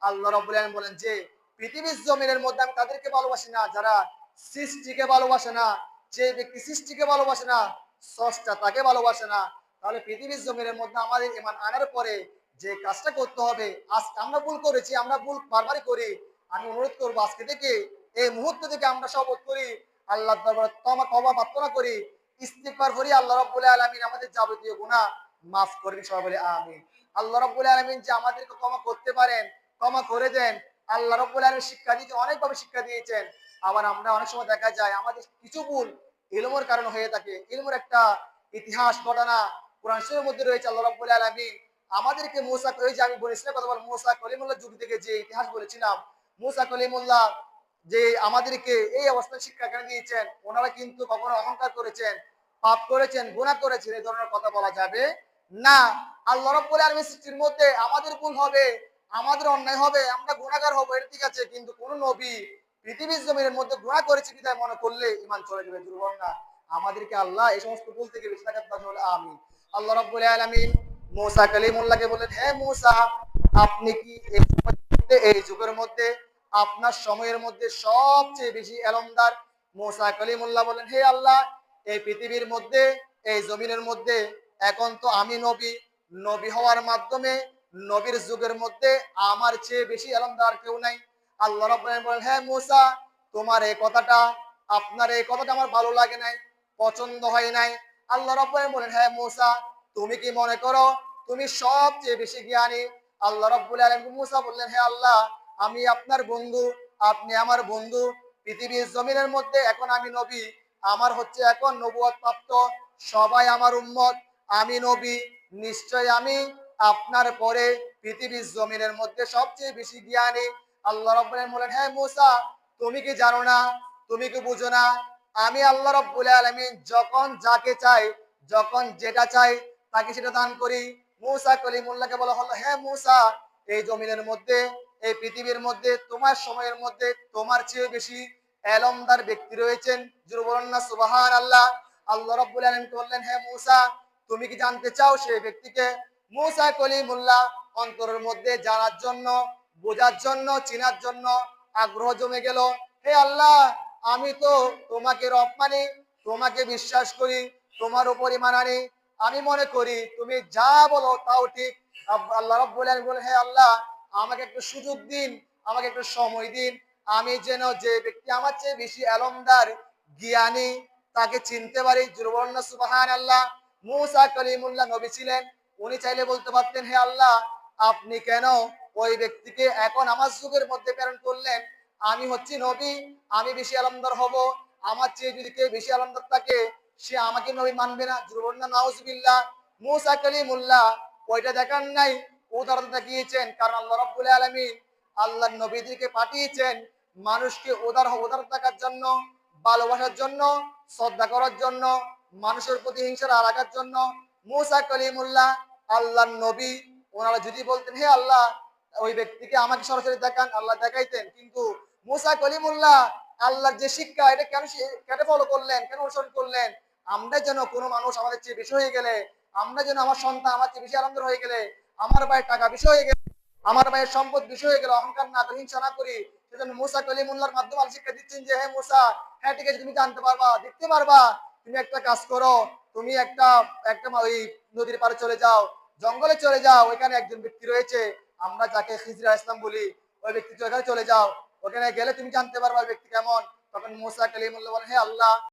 আল্লাহ রাব্বুল আলামিন বলেন যে পৃথিবীর জমিনের মধ্যে আমি তাদেরকে ভালোবাসি না যারা সৃষ্টিকে ভালোবাসে না। যে ব্যক্তি সৃষ্টিকে ভালোবাসে না, স্রষ্টা তাকে ভালোবাসে না। তাহলে পৃথিবীর জমিনের মধ্যে আমাদের ঈমান আনার পরে যে কাজটা করতে হবে, আজকে আমরা ভুল করেছি, আমরা ভুল বারবারই করি। আমি অনুরোধ করবো আজকে থেকে, এই মুহূর্ত থেকে আমরা শপথ করি, আল্লাহর দরবারে ক্ষমা প্রার্থনা করি, ইস্তিগফার করি, আল্লাহ রাব্বুল আলামিন আমাদের যাবতীয় গুনাহ মাফ করবেন। সবাই বলে আমিন। আল্লাহ রাব্বুল আলামিন যে আমাদেরকে ক্ষমা করতে পারেন, ক্ষমা করে দেন। আল্লাহ রাব্বুল আলামিন শিক্ষা দিতে অনেকভাবে শিক্ষা দিয়েছেন। আবার আমরা অনেক সময় দেখা যায় আমাদের কিছু ভুল ইলমের কারণে হয়ে থাকে। ইলমের একটা ইতিহাস ঘটনা কোরআন শরীফের মধ্যে রয়েছে। আল্লাহ রাব্বুল আলামিন আমাদেরকে মুসা, ওই যে আমি বলেছিলাম কথা বল, মুসা কলিমুল্লাহ যুগ থেকে যে ইতিহাস বলেছিলাম, মুসা কলিমুল্লাহ যে আমাদেরকে এই অবস্থায় শিক্ষা কেন দিয়েছেন, ওনারা কিন্তু কখনো অহংকার করেছেন, পাপ করেছেন, গুনাহ করেছেন, এই ধরনের কথা বলা যাবে না। আল্লাহ রাব্বুল আলামিন সৃষ্টির মধ্যে আমাদের ভুল হবে, আমাদের অন্যায় হবে, আমরা গুনাহগার হব, এটা ঠিক আছে, কিন্তু কোন নবী পৃথিবীর জমিনের মধ্যে গুনাহ করেছে বিধায় মনে করলে ঈমান চলে যাবে, দুর্বল না। আমাদেরকে আল্লাহ এই সমস্ত ভুল থেকে বেঁচে থাকার তৌফিক দান করুন। আমিন। আল্লাহ রাব্বুল আলামিন মুসা কালিমুল্লাহকে বললেন, হে মুসা, আপনি কি এই যুগের মধ্যে আপনার সময়ের মধ্যে সবচেয়ে বেশি এলমদার? মুসা কালিমুল্লাহ বলেন, হে আল্লাহ, এই পৃথিবীর মধ্যে, এই জমিনের মধ্যে এখন তো আমি নবী, নবী হওয়ার মাধ্যমে নবীর যুগের মধ্যে আমার চেয়ে বেশি এলমদার কেউ নাই। আল্লাহ রাব্বুল আলামিন বলেন, হে মুসা, তোমার এই কথাটা, আপনার এই কথাটা আমার ভালো লাগে নাই, পছন্দ হয় নাই। আল্লাহ রাব্বুল আলামিন বলেন, হে মুসা, তুমি কি মনে করো তুমি সবচেয়ে বেশি জ্ঞানী? আল্লাহ রাব্বুল আলামিন মুসা বললেন, হে আল্লাহ, আমি আপনার বন্ধু, আপনি আমার বন্ধু। পৃথিবীর জমিনের মধ্যে এখন আমি নবী, আমার হচ্ছে এখন নবুয়ত প্রাপ্ত, সবাই আমার উম্মত, আমি নবী, নিশ্চয় আমি আপনার পরে পৃথিবীর জমিনের মধ্যে সবচেয়ে বেশি জ্ঞানী। আল্লাহ রাব্বুল আলামিন বলেন, হে মুসা, তুমি কি জানো না, তুমি কি বুঝো না, আমি আল্লাহ রাব্বুল আলামিন যখন যাকে চাই, যখন যেটা চাই, তাকে সেটা দান করি। মুসা কলিমুল্লাহকে বলা হলো, হে মুসা, এই জমিনের মধ্যে, এই পৃথিবীর মধ্যে তোমার সময়ের মধ্যে তোমার চেয়ে বেশি এলমদার ব্যক্তি রয়েছেন। জোরে বলুন না সুবহানাল্লাহ। আল্লাহ রাব্বুল আলামিন বললেন, হে মুসা, তুমি কি জানতে চাও সেই ব্যক্তিকে? মুসা কলিমুল্লাহ অন্তরের মধ্যে জানার জন্য, বোঝার জন্য, চেনার জন্য আগ্রহ জমে গেল। হে আল্লাহ, আমি তো তোমাকে রব মানি, তোমাকে বিশ্বাস করি, তোমার উপর ঈমান আনি, আমি মনে করি তুমি যা বলো তাও ঠিক। আল্লাহ রাব্বুল আলামিন বলেন, হে আল্লাহ, আমাকে একটু সুযোগ দিন, আমাকে একটু সময় দিন, আমি যেন যে ব্যক্তি আমার চেয়ে বেশি এলমদার, জ্ঞানী, তাকে চিনতে পারি। জোরে বলুন না সুবহানাল্লাহ। মুসা কলিমুল্লাহ নবী ছিলেন, উনি চাইলে বলতে পারতেন, হে আল্লাহ, আপনি কেন ওই ব্যক্তিকে এখন আমার যুগের মধ্যে প্রেরণ করলেন? আমি হচ্ছি নবী, আমি বেশি আলমদার হব, আমার চেয়ে যদি কেউ বেশি আলমদার থাকে সে আমাকে নবী মানবে না। জোরে বলুন না নাউজুবিল্লাহ। মুসা কালিমুল্লাহ ওইটা দেখান নাই, উদাহরণ দেখিয়েছেন, কারণ আল্লাহ রাব্বুল আলামিন আল্লাহর নবীদেরকে পাঠিয়েছেন মানুষকে উদার থাকার জন্য, ভালোবাসার জন্য, শ্রদ্ধা করার জন্য, মানুষের প্রতি হিংসা রাখার জন্য। মুসা কলিমুল্লাহ আল্লাহর নবী, ওনারা যদি বলতেন, হে আল্লাহ, ওই ব্যক্তিকে আমাকে সরাসরি দেখান, আল্লাহ দেখাইতেন, কিন্তু মুসা কলিমুল্লাহ আল্লাহর যে শিক্ষা, এটা কেন ফলো করলেন, কেন অনুসরণ করলেন? আমরা যেন কোনো মানুষ আমাদের চেয়ে বেশি হয়ে গেলে, আমরা যেন আমার সন্তান আমার চেয়ে বেশি আনন্দ হয়ে গেলে, আমার ভাইয়ের টাকা বেশি হয়ে গেলে, আমার ভাইয়ের সম্পদ বেশি হয়ে গেলে অহংকার না করে, হিংসা না করি। সেজন্য মুসা কলিমুল্লাহর মাধ্যমে আল্লাহ শিক্ষা দিচ্ছেন যে, হে মুসা, হ্যাঁ ঠিক আছে, তুমি জানতে পারবা, দেখতে পারবা, তুমি একটা কাজ করো, তুমি একটা একটা ওই নদীর পাড়ে চলে যাও, জঙ্গলে চলে যাও, ওইখানে একজন ব্যক্তি রয়েছে, আমরা যাকে খিজর আলাইহিস সালাম বলি, ওই ব্যক্তি ওখানে চলে যাও, ওখানে গেলে তুমি জানতে পারবা ওই ব্যক্তি কেমন। তখন মুসা কালিমুল্লাহ বলেন, হে আল্লাহ,